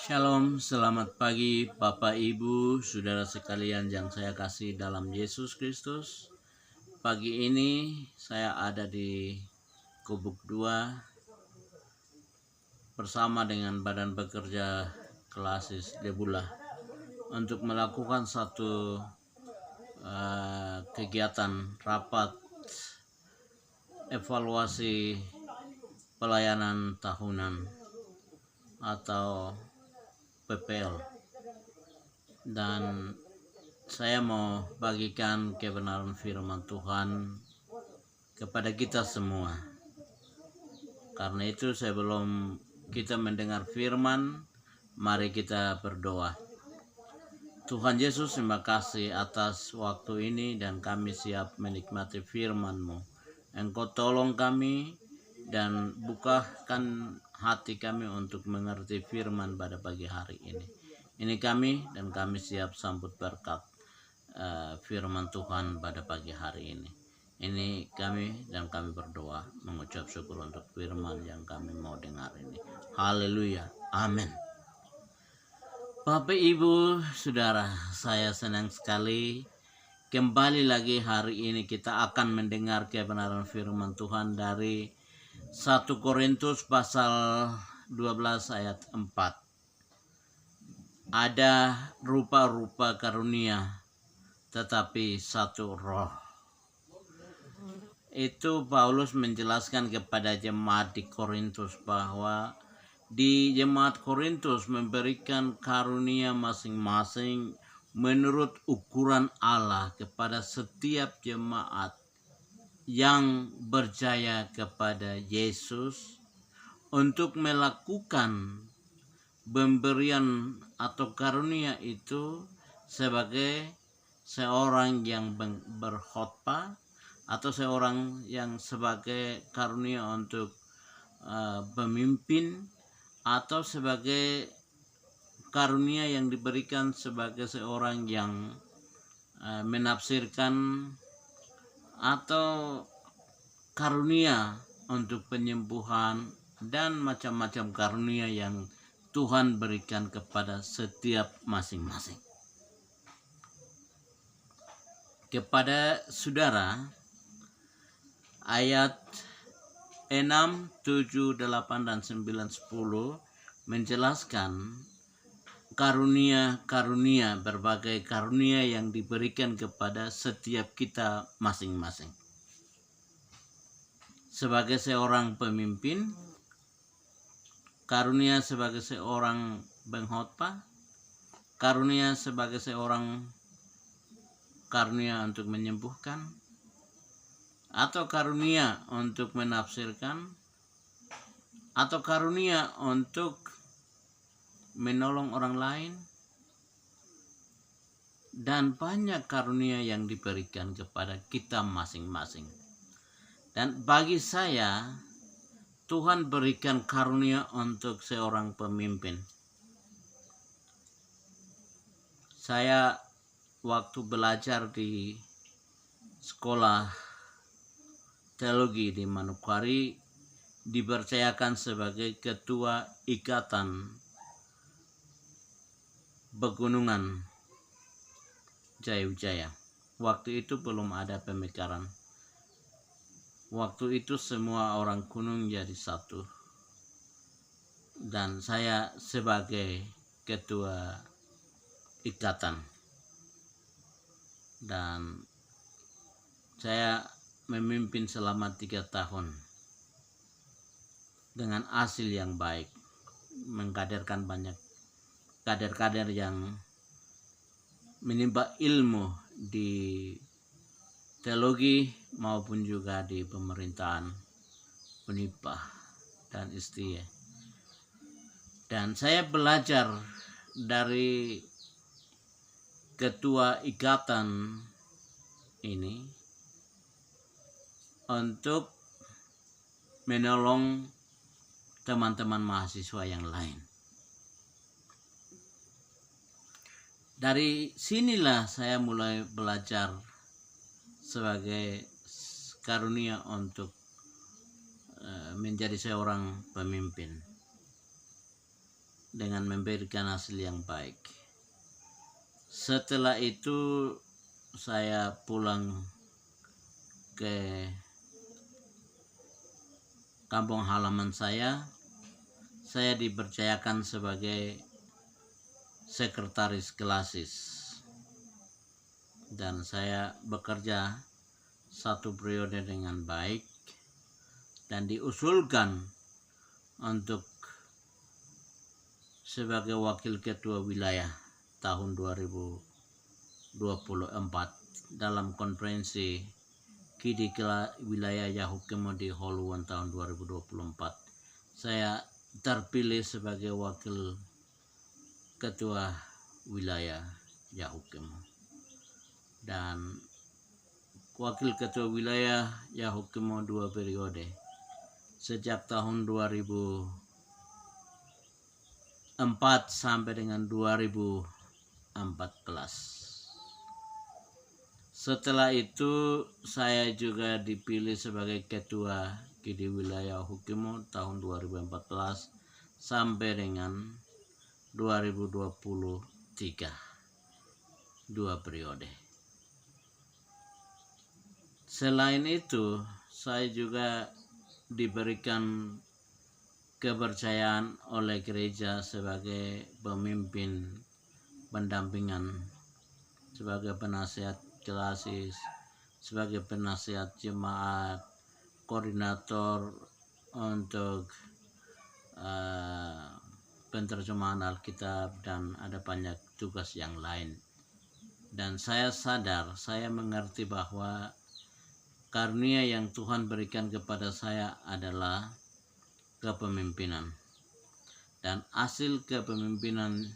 Shalom, selamat pagi Bapak Ibu, saudara sekalian yang saya kasih dalam Yesus Kristus. Pagi ini saya ada di Kubuk 2 bersama dengan Badan Pekerja Klasis Debula untuk melakukan satu kegiatan rapat evaluasi pelayanan tahunan atau PPL. Dan saya mau bagikan kebenaran firman Tuhan kepada kita semua. Karena itu sebelum kita mendengar firman, mari kita berdoa. Tuhan Yesus, terima kasih atas waktu ini dan kami siap menikmati firman-Mu. Engkau tolong kami dan bukakan hati kami untuk mengerti firman pada pagi hari ini. Ini kami dan kami siap sambut berkat firman Tuhan pada pagi hari ini. Ini kami dan kami berdoa mengucap syukur untuk firman yang kami mau dengar ini. Haleluya. Amin. Bapak Ibu Saudara, saya senang sekali kembali lagi hari ini kita akan mendengar kebenaran firman Tuhan dari 1 Korintus pasal 12 ayat 4. Ada rupa-rupa karunia, tetapi satu roh. Itu Paulus menjelaskan kepada jemaat di Korintus bahwa di jemaat Korintus memberikan karunia masing-masing menurut ukuran Allah kepada setiap jemaat yang percaya kepada Yesus untuk melakukan pemberian atau karunia itu sebagai seorang yang berkhotbah atau seorang yang sebagai karunia untuk pemimpin atau sebagai karunia yang diberikan sebagai seorang yang menafsirkan atau karunia untuk penyembuhan dan macam-macam karunia yang Tuhan berikan kepada setiap masing-masing. Kepada saudara, ayat 6, 7, 8, dan 9, 10 menjelaskan karunia-karunia, berbagai karunia yang diberikan kepada setiap kita masing-masing. Sebagai seorang pemimpin, karunia sebagai seorang pengkhotbah, karunia sebagai seorang karunia untuk menyembuhkan, atau karunia untuk menafsirkan, atau karunia untuk menolong orang lain, dan banyak karunia yang diberikan kepada kita masing-masing. Dan bagi saya, Tuhan berikan karunia untuk seorang pemimpin. Saya waktu belajar di sekolah teologi di Manokwari dipercayakan sebagai ketua ikatan pegunungan Jaya-Wijaya. Waktu itu belum ada pemekaran. Waktu itu semua orang gunung jadi satu. Dan saya sebagai ketua ikatan. Dan saya memimpin selama 3 tahun dengan hasil yang baik, mengkaderkan banyak kader-kader yang menimba ilmu di teologi maupun juga di pemerintahan, Unipah dan STY. Dan saya belajar dari ketua ikatan ini untuk menolong teman-teman mahasiswa yang lain. Dari sinilah saya mulai belajar sebagai karunia untuk menjadi seorang pemimpin. dengan memberikan hasil yang baik. Setelah itu saya pulang ke kampung halaman saya dipercayakan sebagai sekretaris klasis, dan saya bekerja 1 periode dengan baik dan diusulkan untuk sebagai wakil ketua wilayah tahun 2024 dalam konferensi Kidi Wilayah Yahukimo di Holuan tahun 2024. Saya terpilih sebagai wakil ketua wilayah Yahukimo, dan wakil ketua wilayah Yahukimo 2 periode sejak tahun 2004 sampai dengan 2014. Setelah itu saya juga dipilih sebagai ketua Kidi Wilayah Yahukimo tahun 2014 sampai dengan 2023, 2 periode. Selain itu, saya juga diberikan kepercayaan oleh gereja sebagai pemimpin pendampingan, sebagai penasihat klasis, sebagai penasihat jemaat, koordinator untuk penerjemahan Alkitab, dan ada banyak tugas yang lain. Dan saya sadar, saya mengerti bahwa karunia yang Tuhan berikan kepada saya adalah kepemimpinan, dan hasil kepemimpinan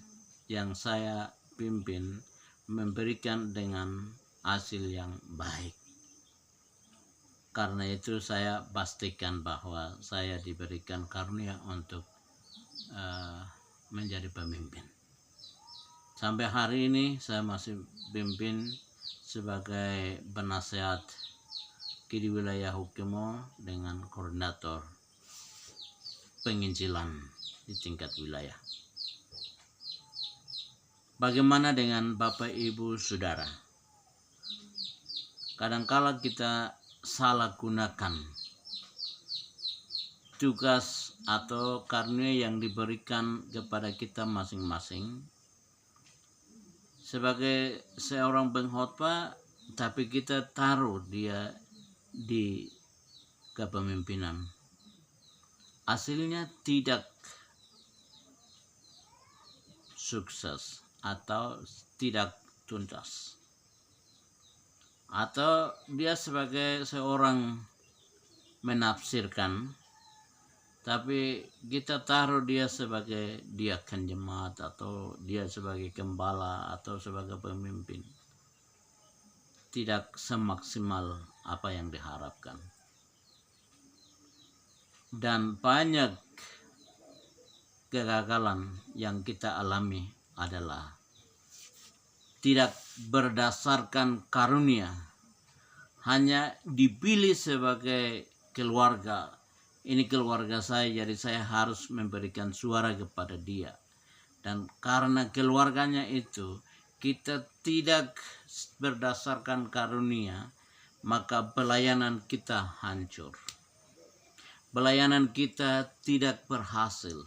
yang saya pimpin memberikan dengan hasil yang baik. Karena itu saya pastikan bahwa saya diberikan karunia untuk menjadi pemimpin. Sampai hari ini saya masih pimpin sebagai penasehat Kidi Wilayah Yahukimo dengan koordinator penginjilan di tingkat wilayah. Bagaimana dengan Bapak Ibu Saudara? Kadangkala kita salah gunakan tugas atau karunia yang diberikan kepada kita masing-masing sebagai seorang pengkhotbah, tapi kita taruh dia di kepemimpinan. Hasilnya tidak sukses atau tidak tuntas, atau dia sebagai seorang menafsirkan, tapi kita taruh dia sebagai diaken jemaat, atau dia sebagai gembala, atau sebagai pemimpin, tidak semaksimal apa yang diharapkan. Dan banyak kegagalan yang kita alami adalah tidak berdasarkan karunia, hanya dipilih sebagai keluarga. Ini keluarga saya, jadi saya harus memberikan suara kepada dia. Dan karena keluarganya itu kita tidak berdasarkan karunia, maka pelayanan kita hancur. Pelayanan kita tidak berhasil.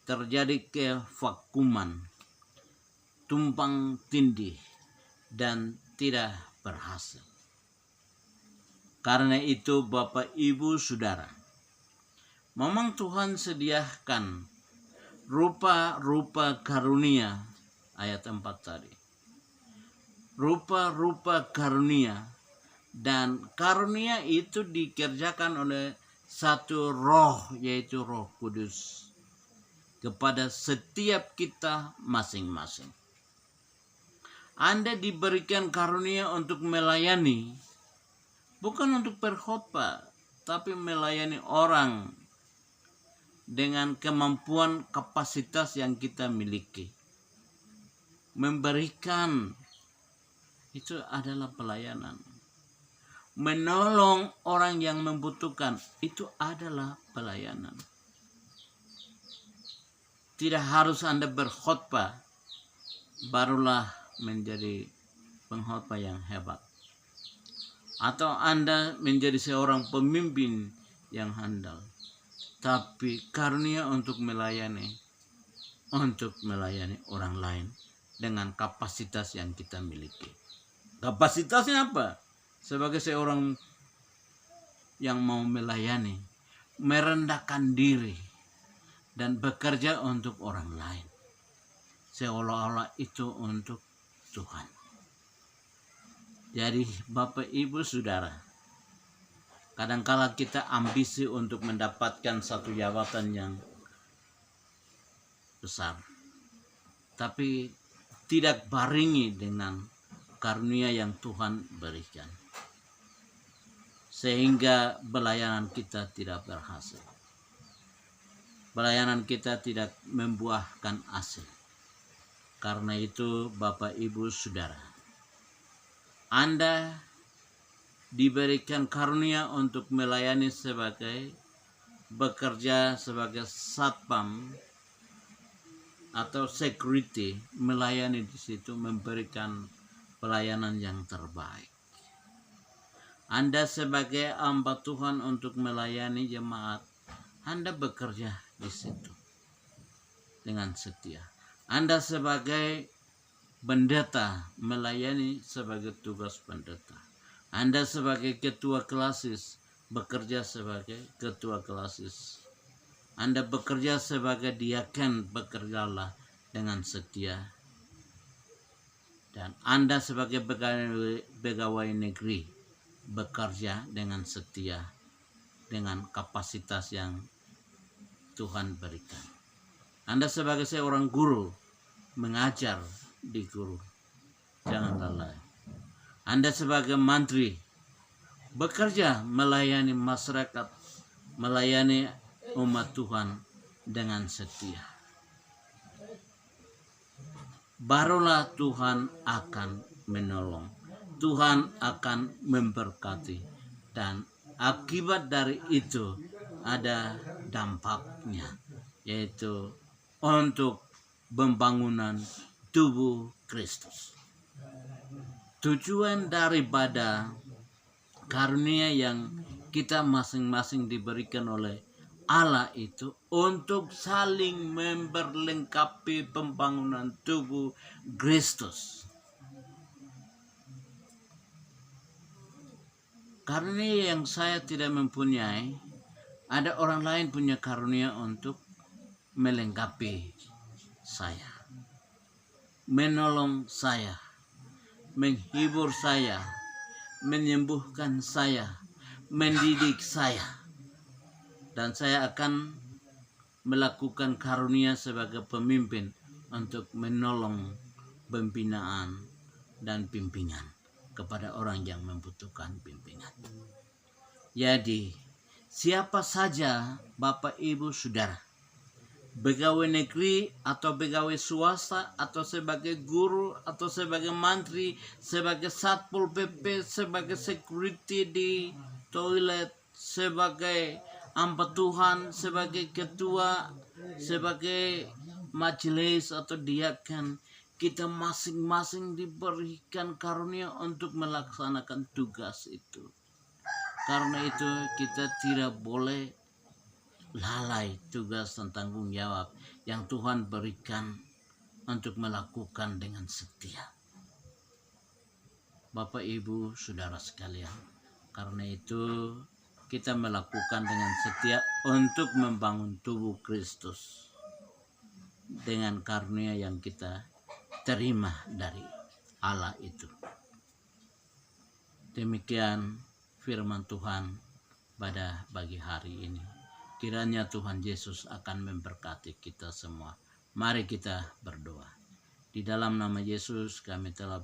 Terjadi kevakuman, tumpang tindih, dan tidak berhasil. Karena itu Bapak Ibu Saudara, memang Tuhan sediakan rupa-rupa karunia, ayat 4 tadi. Rupa-rupa karunia, dan karunia itu dikerjakan oleh satu roh, yaitu Roh Kudus, kepada setiap kita masing-masing. Anda diberikan karunia untuk melayani, bukan untuk berkhotbah, tapi melayani orang dengan kemampuan kapasitas yang kita miliki. Memberikan itu adalah pelayanan. Menolong orang yang membutuhkan itu adalah pelayanan. Tidak harus Anda berkhotbah barulah menjadi pengkhotbah yang hebat. Atau Anda menjadi seorang pemimpin yang handal. Tapi karunia untuk melayani orang lain dengan kapasitas yang kita miliki. Kapasitasnya apa? Sebagai seorang yang mau melayani, merendahkan diri dan bekerja untuk orang lain, seolah-olah itu untuk Tuhan. Jadi Bapak Ibu Saudara, kadangkala kita ambisi untuk mendapatkan satu jabatan yang besar, tapi tidak barengi dengan karunia yang Tuhan berikan, sehingga pelayanan kita tidak berhasil. Pelayanan kita tidak membuahkan hasil. Karena itu Bapak Ibu Saudara, Anda diberikan karunia untuk melayani bekerja sebagai satpam atau security, melayani di situ, memberikan pelayanan yang terbaik. Anda sebagai hamba Tuhan untuk melayani jemaat, Anda bekerja di situ dengan setia. Anda sebagai pendeta melayani sebagai tugas pendeta. Anda sebagai ketua klasis bekerja sebagai ketua klasis. Anda bekerja sebagai diaken, bekerjalah dengan setia. Dan Anda sebagai pegawai negeri bekerja dengan setia, dengan kapasitas yang Tuhan berikan. Anda sebagai seorang guru mengajar di guru, jangan lalai. Anda sebagai mantri bekerja melayani masyarakat, melayani umat Tuhan dengan setia. Barulah Tuhan akan menolong, Tuhan akan memberkati, dan akibat dari itu ada dampaknya, yaitu untuk pembangunan tubuh Kristus. Tujuan daripada karunia yang kita masing-masing diberikan oleh Allah itu untuk saling memperlengkapi pembangunan tubuh Kristus. Karunia yang saya tidak mempunyai, ada orang lain punya karunia untuk melengkapi saya, menolong saya, menghibur saya, menyembuhkan saya, mendidik saya. Dan saya akan melakukan karunia sebagai pemimpin untuk menolong pembinaan dan bimbingan kepada orang yang membutuhkan bimbingan. Jadi, siapa saja Bapak Ibu Saudara, pegawai negeri atau pegawai swasta atau sebagai guru atau sebagai mantri, sebagai satpol PP, sebagai security di toilet, sebagai hamba Tuhan, sebagai ketua, sebagai majelis atau diaken, kita masing-masing diberikan karunia untuk melaksanakan tugas itu. Karena itu kita tidak boleh lalai tugas dan tanggung jawab yang Tuhan berikan untuk melakukan dengan setia. Bapak Ibu Saudara sekalian, karena itu kita melakukan dengan setia untuk membangun tubuh Kristus dengan karunia yang kita terima dari Allah itu. Demikian firman Tuhan pada pagi hari ini. Kiranya Tuhan Yesus akan memberkati kita semua. Mari kita berdoa. Di dalam nama Yesus kami telah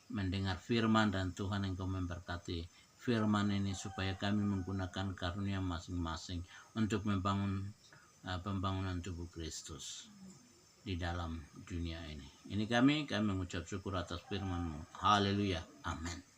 mendengar firman, dan Tuhan Engkau memberkati firman ini supaya kami menggunakan karunia masing-masing untuk membangun pembangunan tubuh Kristus di dalam dunia ini. Ini kami mengucap syukur atas firman-Mu. Haleluya. Amin.